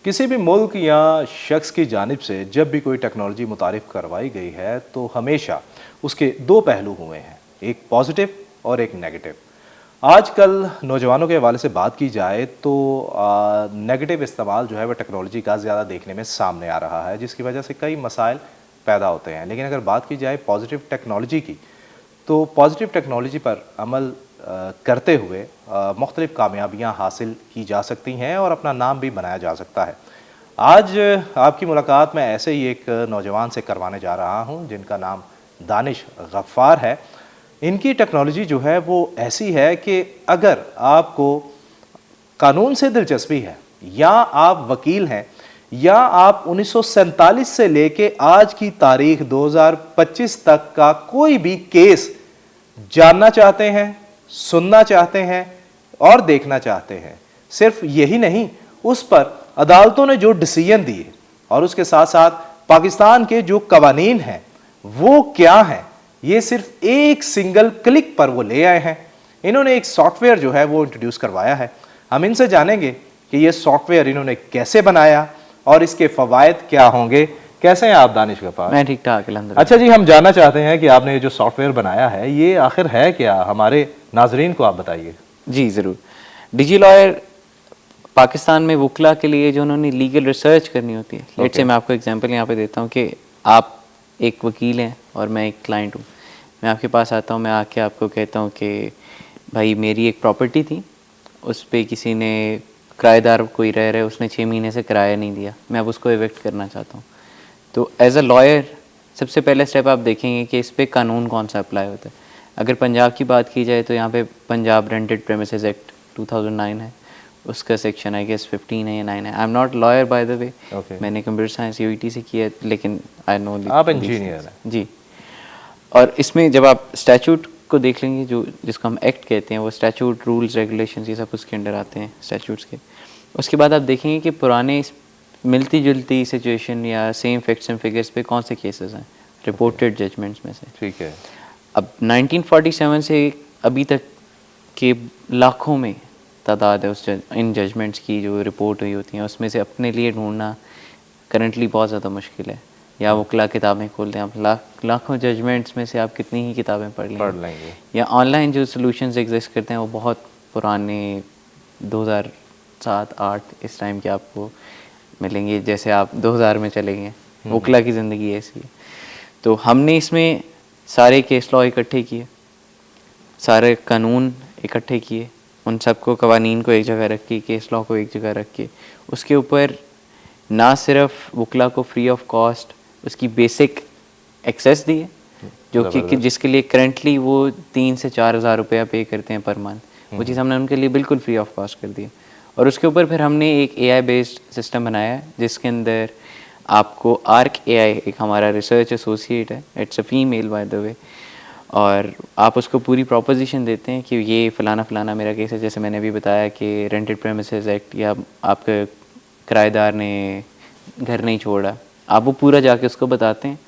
किसी भी मुल्क या शख्स की जानिब से जब भी कोई टेक्नोलॉजी मुतारिफ करवाई गई है तो हमेशा उसके दो पहलू हुए हैं, एक पॉजिटिव और एक नेगेटिव। आजकल नौजवानों के हवाले से बात की जाए तो नेगेटिव इस्तेमाल जो है वह टेक्नोलॉजी का ज़्यादा देखने में सामने आ रहा है, जिसकी वजह से कई मसाइल पैदा होते हैं। लेकिन अगर बात की जाए पॉजिटिव टेक्नोलॉजी की, तो पॉजिटिव टेक्नोलॉजी पर अमल करते हुए मुख्तलिफ कामयाबियाँ हासिल की जा सकती हैं और अपना नाम भी बनाया जा सकता है। आज आपकी मुलाकात मैं ऐसे ही एक नौजवान से करवाने जा रहा हूँ जिनका नाम दानिश गफ़्फ़ार है। इनकी टेक्नोलॉजी जो है वो ऐसी है कि अगर आपको कानून से दिलचस्पी है या आप वकील हैं या आप 1947 से लेके आज की तारीख 2025 तक का कोई भी केस जानना चाहते हैं, सुनना चाहते हैं और देखना चाहते हैं, सिर्फ यही नहीं, उस पर अदालतों ने जो डिसीजन दिए और उसके साथ साथ पाकिस्तान के जो कवानीन हैं वो क्या हैं, ये सिर्फ एक सिंगल क्लिक पर वो ले आए हैं। इन्होंने एक सॉफ्टवेयर जो है वो इंट्रोड्यूस करवाया है। हम इनसे जानेंगे कि ये सॉफ्टवेयर इन्होंने कैसे बनाया और इसके फ़वाइद क्या होंगे। कैसे हैं आप दानिश गफ़्फ़ार? मैं ठीक ठाक अल्हम्दुलिल्लाह। अच्छा जी, हम जानना चाहते हैं कि आपने ये जो सॉफ्टवेयर बनाया है ये आखिर है क्या, हमारे नाजरीन को आप बताइए। जी ज़रूर। डिजी लॉयर पाकिस्तान में वकला के लिए जो उन्होंने लीगल रिसर्च करनी होती है, लेट्स से मैं आपको एग्जांपल यहाँ पे देता हूँ कि आप एक वकील हैं और मैं एक क्लाइंट हूँ। मैं आपके पास आता हूँ, मैं आके आपको कहता हूँ कि भाई मेरी एक प्रॉपर्टी थी, उस पर किसी ने किराएदार कोई रह रहा है, उसने 6 महीने से किराया नहीं दिया, मैं अब उसको इविक्ट करना चाहता हूँ। तो एज अ लॉयर सबसे पहले स्टेप आप देखेंगे कि इस पर कानून कौन सा अप्लाई होता है। अगर पंजाब की बात की जाए तो यहाँ पे पंजाब रेंटेड प्रेमिसेस एक्ट 2009 है, उसका सेक्शन आई गेस 15 है या 9 है। I am not lawyer by the way, मैंने कंप्यूटर साइंस यूईटी से किया है, लेकिन आई नो आप इंजीनियर हैं जी। और इसमें जब आप स्टैचूट को देख लेंगे, जो जिसको हम एक्ट कहते हैं, वो स्टैचूट रूल्स रेगुलेशंस ये सब उसके अंडर आते हैं स्टैचूट्स के। उसके बाद आप देखेंगे कि पुराने मिलती जुलती सिचुएशन या सेम फैक्ट्स एंड फिगर्स पे कौन से केसेस हैं रिपोर्टेड जजमेंट्स में से। ठीक है। अब 1947 से अभी तक के लाखों में तादाद है उस इन जजमेंट्स की जो रिपोर्ट हुई होती हैं, उसमें से अपने लिए ढूंढना करंटली बहुत ज़्यादा मुश्किल है। या वकला किताबें खोलते हैं आप, लाखों जजमेंट्स में से आप कितनी ही किताबें पढ़ लेंगे। या ऑनलाइन जो सोल्यूशंस एग्जिस्ट करते हैं वो बहुत पुराने 2007-8 इस टाइम के आपको मिलेंगे, जैसे आप 2000 में चले गए। वकला की ज़िंदगी ऐसी है। तो हमने इसमें सारे केस लॉ इकट्ठे किए, सारे कानून इकट्ठे किए, उन सबको कवानीन को एक जगह रख के, केस लॉ को एक जगह रख के, उसके ऊपर ना सिर्फ वकला को फ्री ऑफ कॉस्ट उसकी बेसिक एक्सेस दिए, जो कि जिसके लिए करंटली वो 3 से 4 हज़ार रुपया पे करते हैं पर मंथ, वो चीज़ हमने उनके लिए बिल्कुल फ्री ऑफ कॉस्ट कर दी। और उसके ऊपर फिर हमने एक AI बेस्ड सिस्टम बनाया है जिसके अंदर आपको आर्क AI, एक हमारा रिसर्च एसोसिएट है, it's a female by the way, और आप उसको पूरी प्रॉपोजिशन देते हैं कि ये फ़लाना फ़लाना मेरा केस है। जैसे मैंने अभी बताया कि रेंटेड प्रेमिसेस एक्ट, या आपके किराएदार ने घर नहीं छोड़ा, आप वो पूरा जाके उसको बताते हैं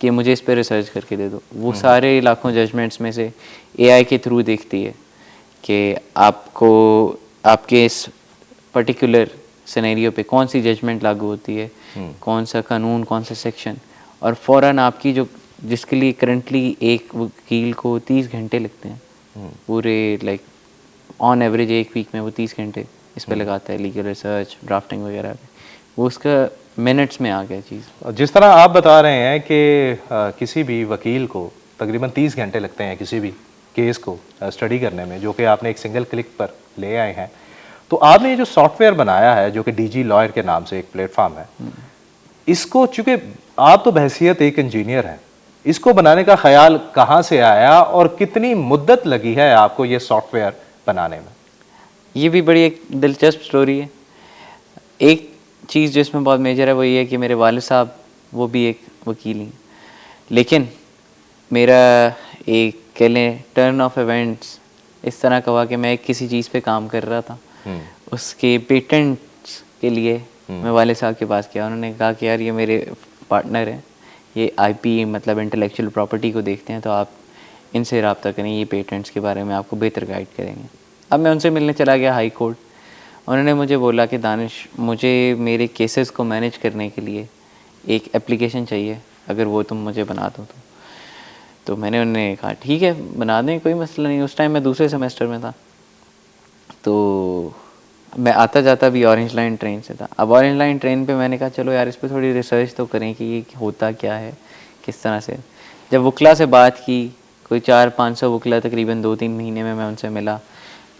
कि मुझे इस पर रिसर्च करके दे दो। वो सारे लाखों जजमेंट्स में से AI के थ्रू देखती है कि आपको आपके इस पर्टिकुलर सिनेरियो पे कौन सी जजमेंट लागू होती है, कौन सा कानून, कौन सा सेक्शन, और फ़ौरन आपकी जो जिसके लिए करंटली एक वकील को 30 घंटे लगते हैं पूरे, लाइक ऑन एवरेज एक वीक में वो 30 घंटे इस पे लगाता है लीगल रिसर्च, ड्राफ्टिंग वगैरह पे, वो उसका मिनट्स में आ गया चीज़। जिस तरह आप बता रहे हैं कि किसी भी वकील को तकरीबन 30 घंटे लगते हैं किसी भी केस को स्टडी करने में, जो कि आपने एक सिंगल क्लिक पर ले आए हैं, तो आपने ये जो सॉफ्टवेयर बनाया है जो कि डिजी लॉयर के नाम से एक प्लेटफॉर्म है, इसको चूँकि आप तो बहैसियत एक इंजीनियर हैं, इसको बनाने का ख्याल कहाँ से आया और कितनी मुद्दत लगी है आपको ये सॉफ्टवेयर बनाने में? ये भी बड़ी एक दिलचस्प स्टोरी है। एक चीज़ जो इसमें बहुत मेजर है वो ये है कि मेरे वालिद साहब वो भी एक वकील हैं, लेकिन मेरा एक कह लें टर्न ऑफ इवेंट्स इस तरह का हुआ कि मैं किसी चीज़ पे काम कर रहा था, उसके पेटेंट्स के लिए मैं वालिद साहब के पास गया। उन्होंने कहा कि यार ये मेरे पार्टनर हैं, ये IP मतलब इंटेलेक्चुअल प्रॉपर्टी को देखते हैं, तो आप इनसे रब्ता करें, ये पेटेंट्स के बारे में आपको बेहतर गाइड करेंगे। अब मैं उनसे मिलने चला गया हाई कोर्ट, उन्होंने मुझे बोला कि दानिश, मुझे मेरे केसेस को मैनेज करने के लिए एक एप्लीकेशन चाहिए, अगर वो तुम मुझे बना दो तो मैंने उन्हें कहा ठीक है बना दें, कोई मसला नहीं। उस टाइम मैं दूसरे सेमेस्टर में था, तो मैं आता जाता भी ऑरेंज लाइन ट्रेन से था। अब ऑरेंज लाइन ट्रेन पे मैंने कहा चलो यार इस पर थोड़ी रिसर्च तो करें कि ये होता क्या है, किस तरह से। जब वकला से बात की, कोई 400-500 वकला तकरीबन 2-3 महीने में मैं उनसे मिला,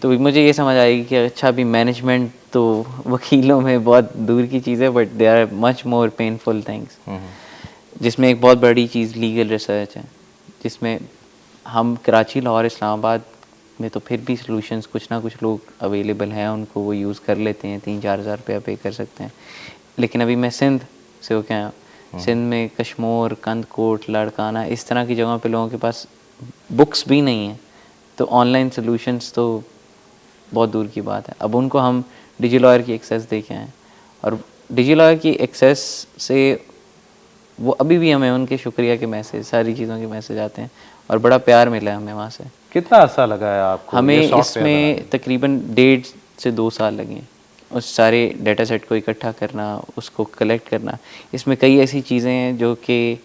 तो मुझे ये समझ आएगी कि अच्छा अभी मैनेजमेंट तो वकीलों में बहुत दूर की चीज़ है, but they are much more painful things, जिसमें एक बहुत बड़ी चीज़ लीगल रिसर्च है, जिसमें हम कराची, लाहौर, इस्लामाबाद में तो फिर भी सॉल्यूशंस कुछ ना कुछ लोग अवेलेबल हैं, उनको वो यूज़ कर लेते हैं, 3-4 हज़ार रुपया पे कर सकते हैं। लेकिन अभी मैं सिंध से होके आया, सिंध में कश्मोर, कंदकोट, लाड़काना, इस तरह की जगहों पे लोगों के पास बुक्स भी नहीं हैं, तो ऑनलाइन सॉल्यूशंस तो बहुत दूर की बात है। अब उनको हम डिजिलॉयर की एक्सेस दे के आए, और डिजिलॉयर की एक्सेस से वो अभी भी हमें उनके शुक्रिया के मैसेज, सारी चीज़ों के मैसेज आते हैं, और बड़ा प्यार मिला है हमें वहाँ से। कितना अर्सा लगा है आपको हमें ये सॉफ्टवेयर बनाने इसमें तकरीबन 1.5 से 2 साल लगे हैं, उस सारे डेटा सेट को इकट्ठा करना, उसको कलेक्ट करना। इसमें कई ऐसी चीज़ें हैं जो कि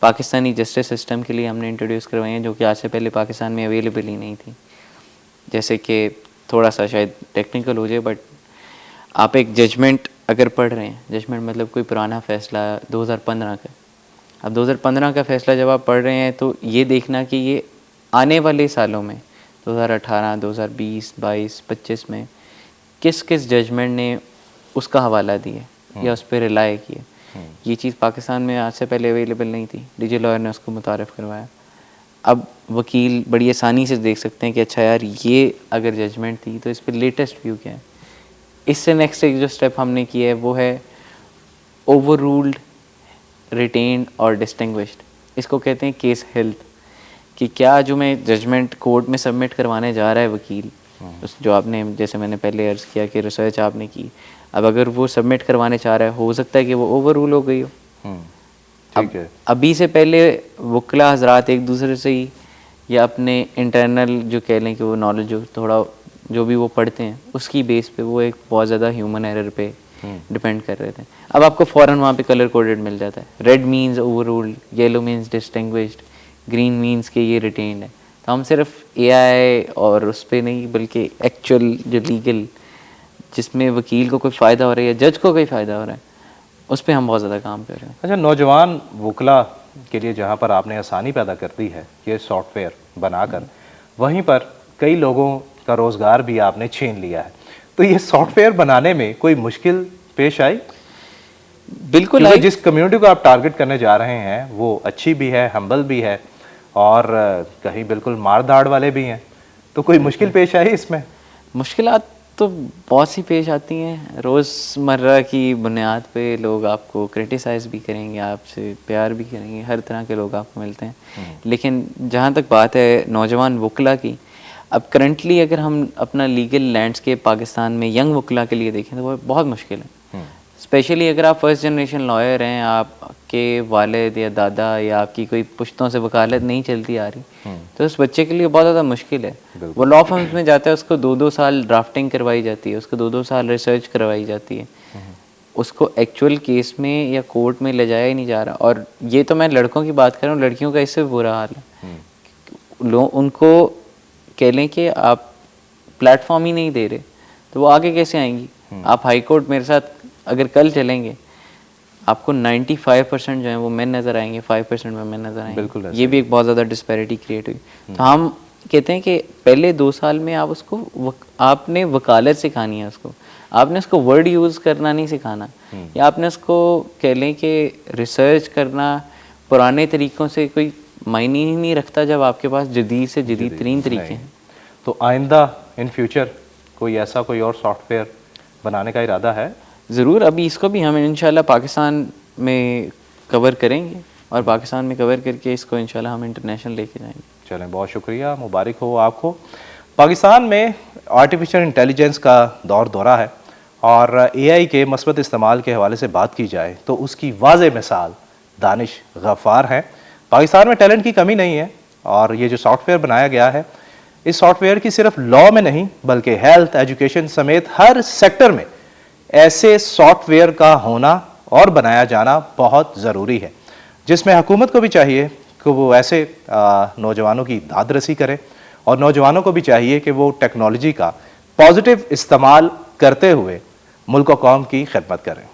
पाकिस्तानी जस्टिस सिस्टम के लिए हमने इंट्रोड्यूस करवाई हैं, जो कि आज से पहले पाकिस्तान में अवेलेबल ही नहीं थी। जैसे कि थोड़ा सा शायद टेक्निकल हो जाए, बट आप एक जजमेंट अगर पढ़ रहे हैं, जजमेंट मतलब कोई पुराना फ़ैसला 2015 का, अब 2015 का फ़ैसला जब आप पढ़ रहे हैं तो ये देखना कि ये आने वाले सालों में 2018, 2020, 22, 25 में किस किस जजमेंट ने उसका हवाला दिया या उस पर रिलाय किया। ये चीज़ पाकिस्तान में आज से पहले अवेलेबल नहीं थी, डिजिलॉयर ने उसको मुतारफ़ करवाया। अब वकील बड़ी आसानी से देख सकते हैं कि अच्छा यार ये अगर जजमेंट थी तो इस पर लेटेस्ट व्यू क्या है। इससे नेक्स्ट एक जो स्टेप हमने किया है वो है ओवर रूल्ड, रिटेन्ड और डिस्टिंग्विश्ड। इसको कहते हैं केस हेल्थ, कि क्या जो मैं जजमेंट कोर्ट में सबमिट करवाने जा रहा है वकील, उस जो आपने, जैसे मैंने पहले अर्ज़ किया कि रिसर्च आपने की, अब अगर वो सबमिट करवाने चाह रहा है, हो सकता है कि वो ओवर रूल हो गई हो। ठीक है। अभी से पहले वकला हजरात एक दूसरे से ही या अपने इंटरनल जो कह लें कि वो नॉलेज जो थोड़ा जो भी वो पढ़ते हैं उसकी बेस पे वो एक बहुत ज़्यादा ह्यूमन एरर पे डिपेंड कर रहे थे। अब आपको फ़ौरन वहाँ पे कलर कोडेड मिल जाता है, red means over ruled, yellow means distinguished, green means के ये रिटेन्ड है। तो हम सिर्फ एआई और उस पर नहीं, बल्कि एक्चुअल जो लीगल जिसमें वकील को कोई फ़ायदा हो रहा है या जज को कोई फ़ायदा हो रहा है, उस पर हम बहुत ज़्यादा काम कर रहे हैं। अच्छा, नौजवान वकला के लिए जहाँ पर आपने आसानी पैदा कर दी है ये सॉफ्टवेयर बनाकर, वहीं पर कई लोगों का रोज़गार भी आपने छीन लिया है। तो ये सॉफ्टवेयर बनाने में कोई मुश्किल पेश आई? बिल्कुल क्योंकि आई। जिस कम्युनिटी को आप टारगेट करने जा रहे हैं वो अच्छी भी है, हम्बल भी है, और कहीं बिल्कुल मार धाड़ वाले भी हैं, तो कोई मुश्किल पेश आई इसमें? मुश्किलात तो बहुत सी पेश आती हैं, रोज़मर्रा की बुनियाद पे लोग आपको क्रिटिसाइज़ भी करेंगे, आपसे प्यार भी करेंगे, हर तरह के लोग आपको मिलते हैं। लेकिन जहाँ तक बात है नौजवान वकला की, अब करंटली अगर हम अपना लीगल लैंडस्केप पाकिस्तान में यंग वकला के लिए देखें तो वो बहुत मुश्किल है। स्पेशली अगर आप फर्स्ट जनरेशन लॉयर हैं, आपके वालिद या दादा या आपकी कोई पुश्तों से वकालत नहीं चलती आ रही, तो उस बच्चे के लिए बहुत ज़्यादा मुश्किल है। वो लॉ फर्म्स में जाता है, उसको 2-2 साल ड्राफ्टिंग करवाई जाती है, उसको 2-2 साल रिसर्च करवाई जाती है, उसको एक्चुअल केस में या कोर्ट में ले जाया ही नहीं जा रहा। और ये तो मैं लड़कों की बात कर रहा हूँ, लड़कियों का इससे बुरा हाल है। लोग उनको कह लें कि आप प्लेटफॉर्म ही नहीं दे रहे, तो वो आगे कैसे आएंगी। आप हाई कोर्ट मेरे साथ अगर कल चलेंगे, आपको 95% जो है वो मेन नज़र आएंगे, 5% में मेन नज़र आएंगे। बिल्कुल ये भी एक बहुत ज़्यादा डिस्पैरिटी क्रिएट हुई। तो हम कहते हैं कि पहले 2 साल में आप उसको आपने वकालत सिखानी है, उसको आपने उसको वर्ड यूज़ करना नहीं सिखाना, या आपने उसको कह लें कि रिसर्च करना पुराने तरीक़ों से कोई मायने ही नहीं रखता जब आपके पास जदीद से जदीद तरीन तरीके हैं। तो आइंदा इन फ्यूचर कोई ऐसा कोई और सॉफ्टवेयर बनाने का इरादा है? ज़रूर, अभी इसको भी हम इंशाल्लाह पाकिस्तान में कवर करेंगे, और पाकिस्तान में कवर करके इसको इंशाल्लाह हम इंटरनेशनल लेके जाएंगे। चलें, बहुत शुक्रिया, मुबारक हो आपको। पाकिस्तान में आर्टिफिशियल इंटेलिजेंस का दौर दौरा है, और एआई के मस्बत इस्तेमाल के हवाले से बात की जाए तो उसकी वाज़ेह मिसाल दानिश गफ़ार है। पाकिस्तान में टैलेंट की कमी नहीं है, और ये जो सॉफ्टवेयर बनाया गया है इस सॉफ्टवेयर की सिर्फ लॉ में नहीं बल्कि हेल्थ, एजुकेशन समेत हर सेक्टर में ऐसे सॉफ्टवेयर का होना और बनाया जाना बहुत ज़रूरी है, जिसमें हुकूमत को भी चाहिए कि वो ऐसे नौजवानों की दादरसी करे और नौजवानों को भी चाहिए कि वो टेक्नोलॉजी का पॉजिटिव इस्तेमाल करते हुए मुल्क और कौम की खिदमत करें।